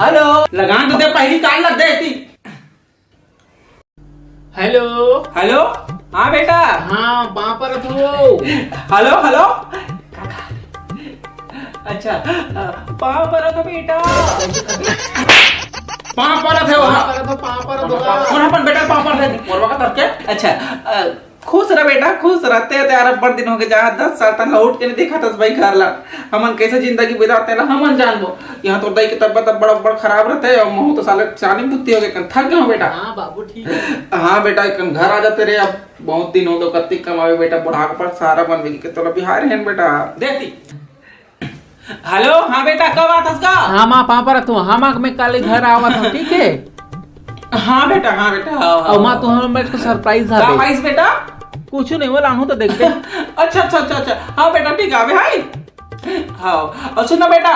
Hello लगान तो दे पहली काल लग दे थी। हेलो हेलो हाँ बेटा। हाँ वहाँ पर हो। हेलो हेलो अच्छा वहाँ पर हो तो बेटा वहाँ पर थे वहाँ पर बेटा वहाँ पर थे मोरवा का तरके। अच्छा खुश रह बेटा खुश रहते हैं यार बड़ दिन हो गए जहाँ 10 साल तक लौट के नहीं देखा था भाई घर ला हमन कैसे जिंदगी बिताते ला हमन जानबो। यहाँ तो दाई की तबियत बड़ा बड़ा खराब रहते है और महू तो साले चानी बुत्ती हो गए थक गए बेटा। हाँ बाबू ठीक है। हाँ बेटा घर आ जाते रहे अब बहुत दिन हो गए कत्ती कमावे बेटा बुढ़ापा पर सारा बन के तो बिहार है बेटा देखती। हेलो हाँ बेटा कब आता का। हाँ माँ वहाँ पर तू हम मैं कल घर आवा था ठीक है। हाँ बेटा और माँ तू हम मेरे को सरप्राइज है बेटा कुछ नहीं बोला हूँ तो देखते। अच्छा हाँ बेटा ठीक है हाय हाँ और सुनो बेटा